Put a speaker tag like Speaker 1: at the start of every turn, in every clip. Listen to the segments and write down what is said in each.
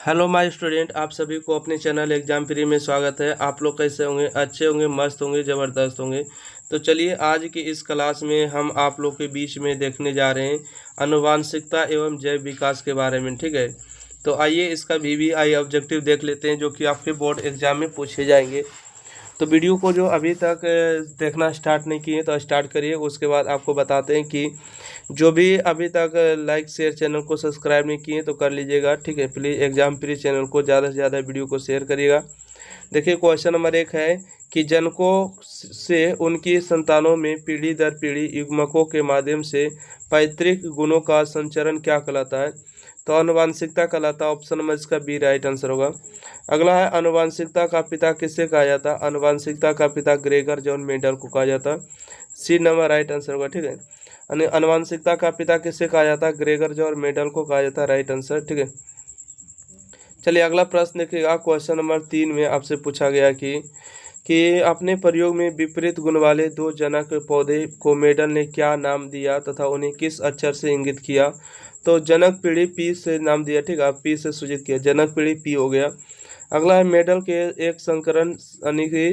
Speaker 1: Hello my student, आप सभी को अपने चैनल एग्जाम फ्री में स्वागत है। आप लोग कैसे होंगे? अच्छे होंगे, मस्त होंगे, ज़बरदस्त होंगे। तो चलिए आज की इस क्लास में हम आप लोग के बीच में देखने जा रहे हैं आनुवांशिकता एवं जैव विकास के बारे में। ठीक है, तो आइए इसका VVI ऑब्जेक्टिव देख लेते हैं जो कि आपके बोर्ड एग्जाम में पूछे जाएंगे। तो वीडियो को जो अभी तक देखना स्टार्ट नहीं किए तो स्टार्ट करिए। उसके बाद आपको बताते हैं कि जो भी अभी तक लाइक शेयर चैनल को सब्सक्राइब नहीं किए तो कर लीजिएगा। ठीक है, प्लीज़ एग्जाम फ्री चैनल को ज़्यादा से ज़्यादा वीडियो को शेयर करिएगा। देखिए क्वेश्चन नंबर 1 है कि जनकों से उनकी संतानों में पीढ़ी दर पीढ़ी युग्मकों के माध्यम से पैतृक गुणों का संचरण क्या कहलाता है? तो आनुवांशिकता कहलाता है। ऑप्शन नंबर इसका बी राइट आंसर होगा। अगला है आनुवांशिकता का पिता किसे कहा जाता है? आनुवांशिकता का पिता ग्रेगर जॉन मेंडल को कहा जाता है। सी नंबर राइट आंसर होगा। ठीक है, आनुवांशिकता का पिता किसे कहा जाता है? ग्रेगर जॉन मेंडल को कहा जाता है। Right answer. ठीक है, चलिए अगला प्रश्न देखिएगा। क्वेश्चन नंबर 3 में आपसे पूछा गया कि अपने प्रयोग में विपरीत गुण वाले दो जनक पौधे को मेडल ने क्या नाम दिया तथा उन्हें किस अक्षर से इंगित किया? तो जनक पीढ़ी पी से नाम दिया। ठीक है, पी से सूचित किया, जनक पीढ़ी पी हो गया। अगला है मेडल के एक संकरण यानी कि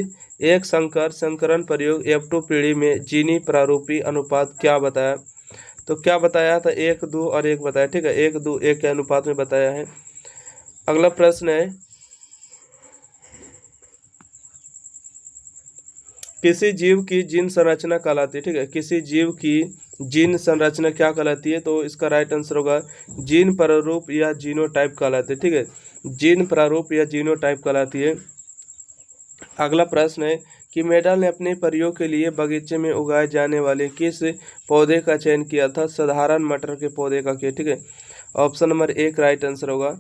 Speaker 1: एक संकरण प्रयोग F2 पीढ़ी में जीनी प्रारूपी अनुपात क्या बताया? तो क्या बताया था? 1:2 और 1 बताया। ठीक है, 1:2 के अनुपात में बताया है। अगला प्रश्न है किसी जीव की जीन संरचना कहलाती है। ठीक है, किसी जीव की जीन संरचना क्या कहलाती है? तो इसका राइट आंसर होगा जीन प्रारूप या जीनोटाइप कहलाती है। ठीक है, जीन प्रारूप या जीनोटाइप कहलाती है। अगला प्रश्न है कि मेडल ने अपने प्रयोग के लिए बगीचे में उगाए जाने वाले किस पौधे का चयन किया था? साधारण मटर के पौधे का किया। ठीक है, ऑप्शन नंबर 1 राइट आंसर होगा।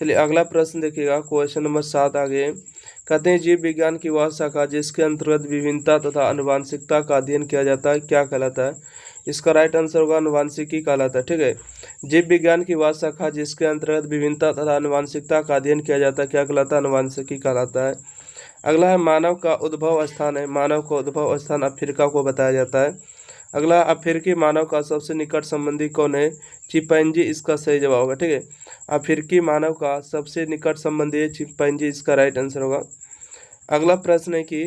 Speaker 1: चलिए अगला प्रश्न देखिएगा। क्वेश्चन नंबर 7 आगे कहते हैं जीव विज्ञान की वह शाखा जिसके अंतर्गत विभिन्नता तथा आनुवांशिकता का अध्ययन किया जाता है क्या कहलाता है? इसका राइट आंसर होगा आनुवांशिकी कहलाता है। ठीक है, जीव विज्ञान की वह शाखा जिसके अंतर्गत विभिन्नता तथा आनुवांशिकता का अध्ययन किया जाता है क्या कहलाता है? आनुवांशिकी कहलाता है। अगला है मानव का उद्भव स्थान है। मानव का उद्भव स्थान अफ्रीका को बताया जाता है। अगला अफ्रीकी मानव का सबसे निकट संबंधी कौन है? चिंपैंजी इसका सही जवाब होगा। ठीक है, अफ्रीकी मानव का सबसे निकट संबंधी है चिंपैंजी, इसका राइट आंसर होगा। अगला प्रश्न है कि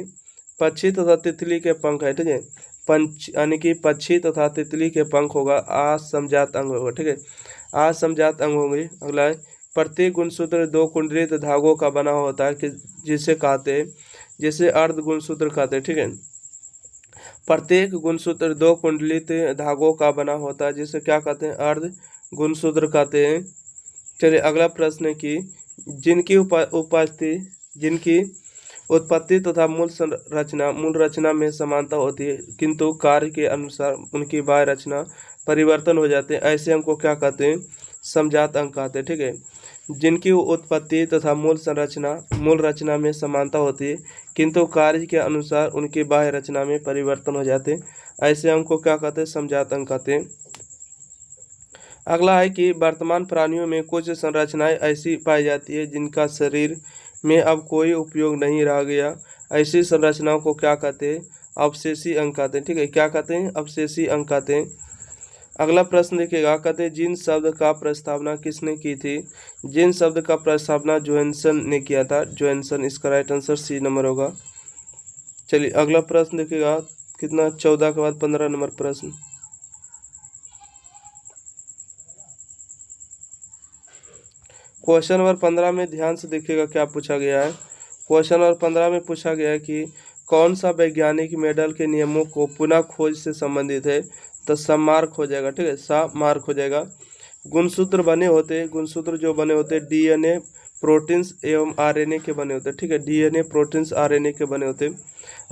Speaker 1: पक्षी तथा तितली के पंख है। ठीक है, पंच यानी कि पक्षी तथा तितली के पंख होगा असमजात अंग होगा। ठीक है, असमजात अंग होंगे। अगला है प्रत्येक गुणसूत्र 2 कुंडलित धागों का बना होता है कि जिसे कहते हैं जिसे अर्ध गुणसूत्र कहते हैं। ठीक है, प्रत्येक गुणसूत्र 2 कुंडलित धागों का बना होता है जिसे क्या कहते हैं? अर्ध गुणसूत्र कहते हैं। चलिए अगला प्रश्न है कि जिनकी उत्पत्ति तथा मूल रचना में समानता होती है किंतु कार्य के अनुसार उनकी बाह्य रचना परिवर्तन हो जाते हैं, ऐसे अंक को क्या कहते हैं? समजात अंक कहते हैं। ठीक है, जिनकी उत्पत्ति तथा मूल रचना में समानता होती है किंतु कार्य के अनुसार उनकी बाह्य रचना में परिवर्तन हो जाते हैं, ऐसे अंक को क्या कहते हैं? समजात अंक कहते हैं। अगला है कि वर्तमान प्राणियों में कुछ संरचनाएं ऐसी पाई जाती है जिनका शरीर में अब कोई उपयोग नहीं रह गया, ऐसी संरचनाओं को क्या कहते हैं? अवशेषी अंक कहते हैं। ठीक है, क्या कहते हैं? अवशेषी अंक कहते हैं। अगला प्रश्न देखिएगा। कहते हैं जिन शब्द का प्रस्तावना किसने की थी? जिन शब्द का प्रस्तावना जोहानसन ने किया था। जोहानसन, इसका राइट आंसर सी नंबर होगा। चलिए अगला प्रश्न देखिएगा। कितना? 14 के बाद 15 नंबर प्रश्न। क्वेश्चन नंबर 15 में ध्यान से देखिएगा क्या पूछा गया है। क्वेश्चन नंबर 15 में पूछा गया है कि कौन सा वैज्ञानिक मेडल के नियमों को पुनः खोज से संबंधित है? तो सब मार्क हो जाएगा। ठीक है, सब मार्क हो जाएगा। गुणसूत्र जो बने होते हैं DNA प्रोटीन्स एवं RNA के बने होते हैं। ठीक है, DNA प्रोटीन्स RNA के बने होते हैं।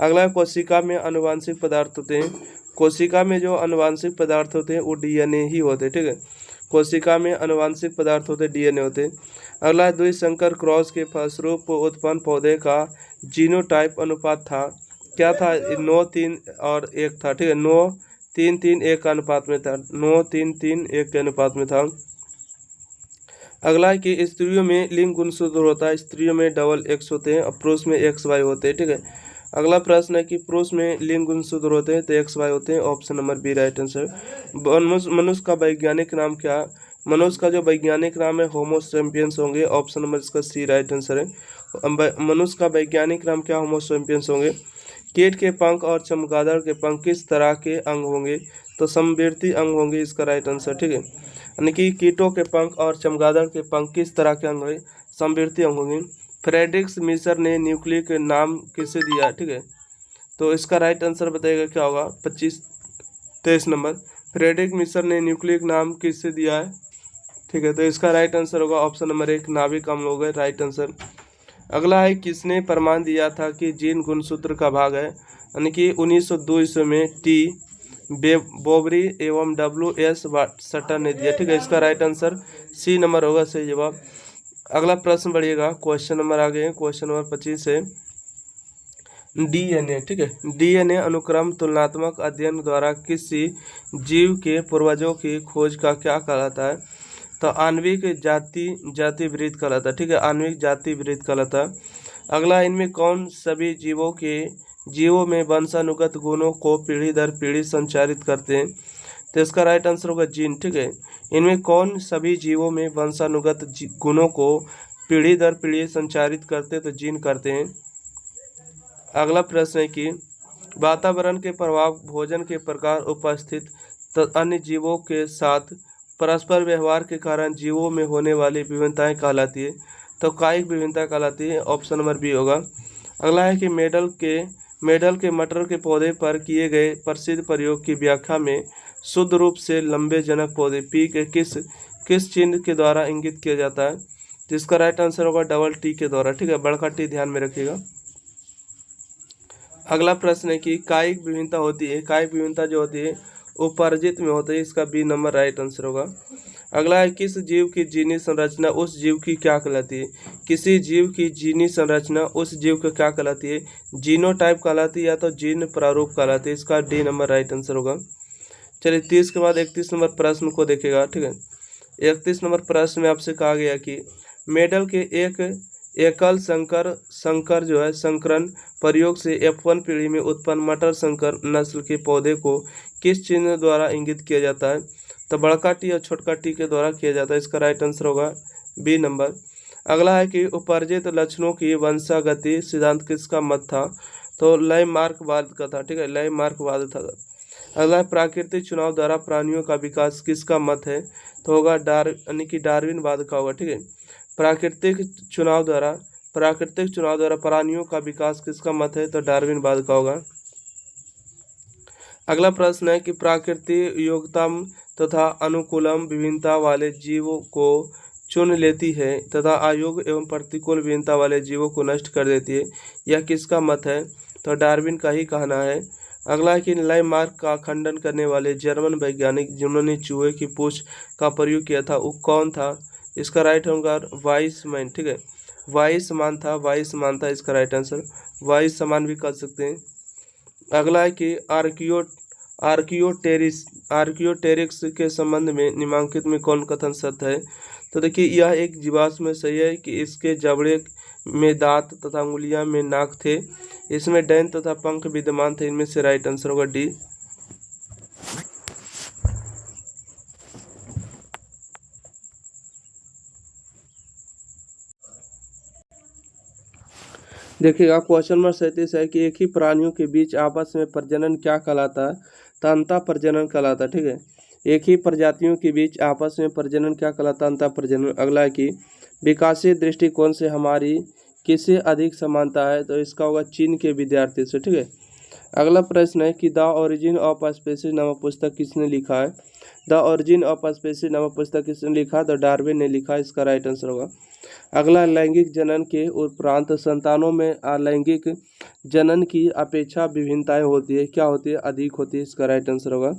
Speaker 1: अगला कोशिका में आनुवांशिक पदार्थ होते हैं। कोशिका में जो आनुवांशिक पदार्थ होते हैं वो DNA ही होते हैं। ठीक है, कोशिका में आनुवांशिक पदार्थ होते DNA होते हैं। अगला द्विसंकर क्रॉस के फलस्वरूप उत्पन्न पौधे का जीनोटाइप अनुपात था क्या था? 9:3 और 1 था। ठीक है, 9:3:1 का अनुपात में था। 9:3:1 के अनुपात में था। अगला है कि स्त्रियों में लिंग गुणसूत्र होता है। स्त्रियों में डबल X होते हैं और पुरुष में XY होते हैं। ठीक है, अगला प्रश्न है कि पुरुष में लिंग गुणसूत्र होते हैं तो XY होते हैं। Option number B right answer. मनुष्य का वैज्ञानिक नाम क्या? मनुष्य का जो वैज्ञानिक नाम है होमो सैपियंस होंगे। ऑप्शन नंबर इसका सी राइट आंसर है। मनुष्य का वैज्ञानिक नाम क्या होमो सैपियंस होंगे। कीट के पंख और चमगादड़ के पंख किस तरह के अंग होंगे, तो समवर्ती अंग होंगे, इसका राइट आंसर। ठीक है, यानी कि कीटों के पंख और चमगादड़ के पंख किस तरह के अंग होंगे, समवर्ती अंग होंगे। फ्रेडरिक मिसर ने न्यूक्लिक नाम किसे दिया। ठीक है, तो इसका राइट आंसर बताइएगा क्या होगा। 23 नंबर, फ्रेडरिक मिसर ने न्यूक्लिक नाम किसे दिया है। ठीक है, तो इसका राइट आंसर होगा ऑप्शन नंबर 1 नाभिक अम्ल होगा राइट आंसर। अगला है किसने प्रमाण दिया था कि जीन गुणसूत्र का भाग है, यानी कि 1902 ईस्वी में टी बोबरी एवं WS सटर ने दिया। ठीक है, इसका राइट आंसर सी नंबर होगा सही जवाब। अगला प्रश्न बढ़िएगा, क्वेश्चन नंबर आगे है, क्वेश्चन नंबर 25 है DNA। ठीक है, DNA अनुक्रम तुलनात्मक अध्ययन द्वारा किसी जीव के पूर्वजों की खोज का क्या कहलाता है, तो आणविक जाति वृत्त कहलाता है। ठीक है, आणविक जाति वृत्त कहलाता है। अगला, इनमें कौन सभी जीवों में वंशानुगत गुणों को पीढ़ी दर पीढ़ी संचारित करते हैं, तो इसका राइट आंसर होगा जीन। ठीक है, इनमें कौन सभी जीवों में वंशानुगत गुणों को पीढ़ी दर पीढ़ी संचारित करते हैं, तो जीन करते हैं। अगला प्रश्न है कि वातावरण के प्रभाव, भोजन के प्रकार, उपस्थित तो अन्य जीवों के साथ परस्पर व्यवहार के कारण जीवों में होने वाली विभिन्नताएं कहलाती है, तो कायिक विभिन्नता कहलाती है। ऑप्शन नंबर बी होगा। अगला है कि मेडल के मटर के पौधे पर किए गए प्रसिद्ध प्रयोग की व्याख्या में शुद्ध रूप से लंबे जनक पौधे पी के किस चिन्ह के द्वारा इंगित किया जाता है, तो इसका राइट आंसर होगा डबल टी के द्वारा। ठीक है, बड़का टी ध्यान में रखिएगा। अगला प्रश्न है कि कायिक विभिन्नता होती है, कायिक विभिन्नता जो होती है उपार्जित में होती है, इसका बी नंबर राइट आंसर होगा। अगला है किस जीव की जीनी संरचना उस जीव की क्या कहलाती है, किसी जीव की जीनी संरचना उस जीव को क्या कहलाती है, जीनोटाइप कहलाती है या तो जीन प्रारूप कहलाती है, इसका डी नंबर राइट आंसर होगा। चलिए 30 के बाद 31 नंबर प्रश्न को देखेगा। ठीक है, 31 नंबर प्रश्न में आपसे कहा गया कि मेडल के एक एकल संकर जो है संकरण प्रयोग से F1 पीढ़ी में उत्पन्न मटर संकर नस्ल के पौधे को किस चिन्ह द्वारा इंगित किया जाता है, तो बड़का टी और छोटका टी के द्वारा किया जाता है, इसका राइट आंसर होगा बी नंबर। अगला है कि उपार्जित लक्षणों की वंशागति सिद्धांत किसका मत था, तो लैमार्कवाद का था। ठीक है, लैमार्कवाद था। अगला है प्राकृतिक चुनाव द्वारा प्राणियों का विकास किसका मत है, तो होगा यानी कि डार्विनवाद का होगा। ठीक है, प्राकृतिक चुनाव द्वारा प्राणियों का विकास किसका मत है, तो डार्विनवाद का होगा। अगला प्रश्न है कि प्राकृतिक योग्यतम तथा अनुकूलम विभिन्नता वाले जीवों को चुन लेती है तथा अयोग्य एवं प्रतिकूल विभिन्नता वाले जीवों को नष्ट कर देती है, यह किसका मत है, तो डार्विन का ही कहना है। अगला है कि लैमार्क का खंडन करने वाले जर्मन वैज्ञानिक जिन्होंने चूहे की पूंछ का प्रयोग किया था वो कौन था, इसका राइट होगा वाइसमैन। ठीक है, वाइसमान था इसका राइट आंसर, वाइसमान भी कर सकते हैं। अगला है कि आर्कियोटेरिक्स के संबंध में निम्नलिखित में कौन कथन सत्य है, तो देखिए यह एक जीवाश्म में सही है कि इसके जबड़े में दांत तथा उंगलियां में नाक थे, इसमें डैन तथा पंख विद्यमान थे, इनमें से राइट आंसर होगा डी। देखिएगा क्वेश्चन नंबर 37 है कि एक ही प्राणियों के बीच आपस में प्रजनन क्या कहलाता है, तो अंतः प्रजनन कहलाता है। ठीक है, एक ही प्रजातियों के बीच आपस में प्रजनन क्या कहलाता है, अंतः प्रजनन। अगला है कि विकासीय दृष्टिकोण से हमारी किससे अधिक समानता है, तो इसका होगा चीन के विद्यार्थी से। ठीक है, अगला प्रश्न है कि द ओरिजिन ऑफ स्पीसीज नामक पुस्तक किसने लिखा है, द ओरिजिन ऑफ स्पीसीज नामक पुस्तक किसने लिखा, तो डार्विन ने लिखा, इसका राइट आंसर होगा। अगला, लैंगिक जनन के उपरांत संतानों में अलैंगिक जनन की अपेक्षा विभिन्नताएं होती है, क्या होती है, अधिक होती है, इसका राइट आंसर होगा।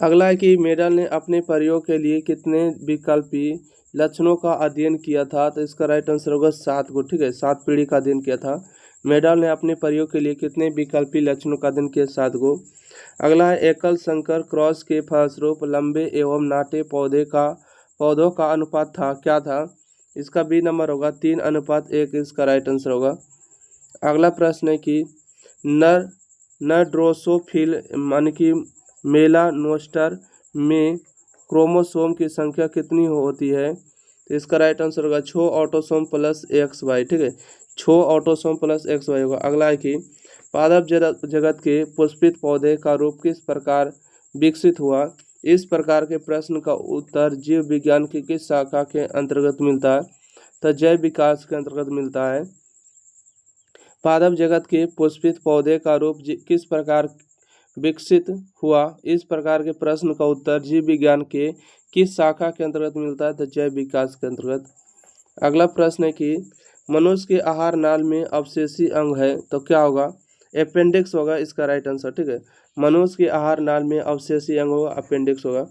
Speaker 1: अगला है कि मेडल ने अपने प्रयोग के लिए कितने विकल्पी लक्षणों का अध्ययन किया था, तो इसका राइट आंसर होगा 7 को। ठीक है, 7 पीढ़ी का अध्ययन किया था। मेडल ने अपने प्रयोग के लिए कितने विकल्पी लक्षणों का अध्ययन किया, 7 को। अगला है एकल संकर क्रॉस के फलस्वरूप लंबे एवं नाटे पौधों का अनुपात था, क्या था, इसका बी नंबर होगा 3:1, इसका राइट आंसर होगा। अगला प्रश्न है कि नर ड्रोसोफिल मान की मेलानोस्टर में क्रोमोसोम की संख्या कितनी होती है? तो इसका राइट आंसर होगा 6 ऑटोसोम प्लस XY। ठीक है, 6 ऑटोसोम प्लस XY होगा। अगला है कि पादप जगत के पुष्पित पौधे का रूप किस प्रकार विकसित हुआ? इस प्रकार के प्रश्न का उत्तर जीव विज्ञान की किस शाखा के अंतर्गत मिलता है? तो जैव विकास के अंतर्गत मिलता है। पादप जगत के पुष्पित पौधे का रूप किस प्रकार विकसित हुआ? इस प्रकार के प्रश्न का उत्तर जीव विज्ञान के किस शाखा के अंतर्गत मिलता है? तो जैव विकास के अंतर्गत। अगला प्रश्न है कि मनुष्य के आहार नाल में अवशेषी अंग है, तो क्या होगा? अपेंडिक्स होगा इसका राइट आंसर। ठीक है, मनुष्य के आहार नाल में अवशेषी अंग होगा, अपेंडिक्स होगा।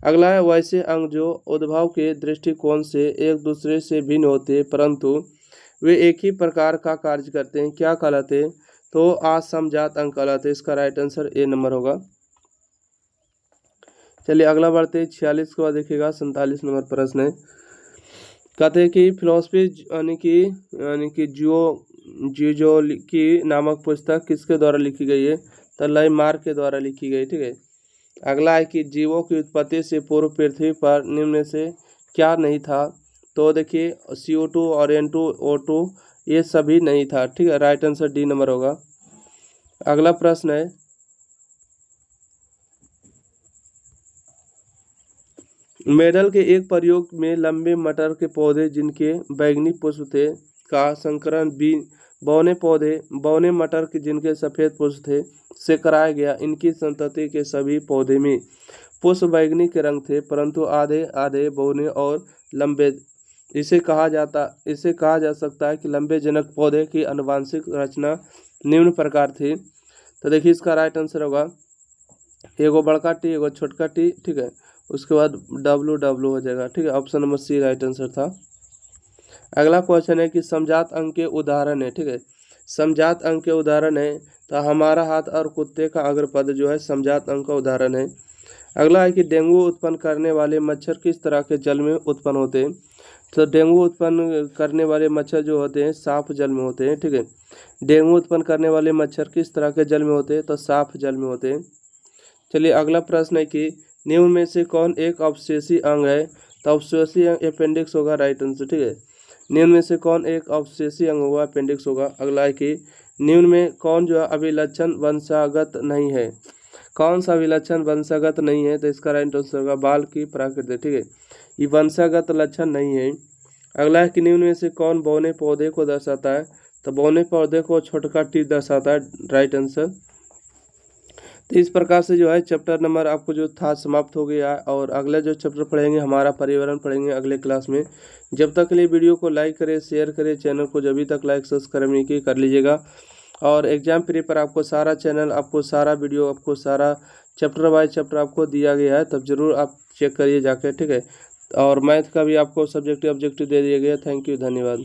Speaker 1: अगला है वैसे अंग जो उद्भव के दृष्टिकोण से एक दूसरे से भिन्न होते हैं परंतु वे एक ही प्रकार का कार्य करते हैं, क्या कहलाते हैं? तो असमजात अंग कहलाते हैं। इसका राइट आंसर ए नंबर होगा। चलिए अगला बढ़ते 46 के बाद देखिएगा 47 नंबर प्रश्न है। कहते हैं कि फिलोसफी यानी कि जियोलॉजी नामक पुस्तक किसके द्वारा लिखी गई है? तो लाइमार्क के द्वारा लिखी गई। ठीक है, अगला है कि जीवों की उत्पत्ति से पूर्व पृथ्वी पर निम्न में से क्या नहीं था? तो देखिए CO2 और N2 O2 ये सभी नहीं था। ठीक है, राइट आंसर डी नंबर होगा। अगला प्रश्न है मेडल के एक प्रयोग में लंबे मटर के पौधे जिनके बैंगनी पुष्प थे का संकरण बौने मटर के जिनके सफेद पुष्प थे से कराया गया। इनकी संतति के सभी पौधे में पुष्प बैंगनी के रंग थे परंतु आधे आधे बौने और लंबे। इसे कहा जा सकता है कि लंबे जनक पौधे की आनुवंशिक रचना निम्न प्रकार थी। तो देखिए इसका राइट आंसर होगा एगो बड़का टी एगो छोटका टी। ठीक है, उसके बाद W हो जाएगा। ठीक है, option number C right answer था। अगला क्वेश्चन है कि समजात अंग के उदाहरण है। ठीक है, समजात अंग के उदाहरण है तो हमारा हाथ और कुत्ते का अग्रपद जो है समजात अंग का उदाहरण है। अगला है कि डेंगू उत्पन्न करने वाले मच्छर किस तरह के जल में उत्पन्न होते हैं? तो डेंगू उत्पन्न करने वाले मच्छर जो होते हैं साफ जल में होते हैं। ठीक है, डेंगू उत्पन्न करने वाले मच्छर किस तरह के जल में होते हैं? तो साफ जल में होते हैं। चलिए अगला प्रश्न है कि निम्न में से कौन एक अवशेषी अंग है? तो अवशेषी अंग अपेंडिक्स होगा, राइट आंसर। ठीक है, निम्न में से कौन एक अवशेषी अंग होगा? अपेंडिक्स होगा। अगला है कि निम्न में कौन जो है अभिलक्षण वंशागत नहीं है? कौन सा अभिलक्षण वंशागत नहीं है? तो इसका राइट आंसर होगा बाल की प्रकृति। ठीक है, ये वंशागत लक्षण नहीं है। अगला है कि निम्न में से कौन बौने पौधे को दर्शाता है? तो बौने पौधे को छोटका टी दर्शाता है, राइट आंसर। तो इस प्रकार से जो है चैप्टर नंबर आपको जो था समाप्त हो गया है और अगले जो चैप्टर पढ़ेंगे हमारा पर्यावरण पढ़ेंगे अगले क्लास में। जब तक के लिए वीडियो को लाइक करें, शेयर करें, चैनल को जब तक लाइक सब्सक्राइब नहीं की कर लीजिएगा। और एग्जाम प्री पर आपको सारा चैनल, आपको सारा वीडियो, आपको सारा चैप्टर वाइज चैप्टर आपको दिया गया है, तब जरूर आप चेक करिए जाकर। ठीक है, और मैथ का भी आपको सब्जेक्टिव ऑब्जेक्टिव दे दिया गया। थैंक यू, धन्यवाद।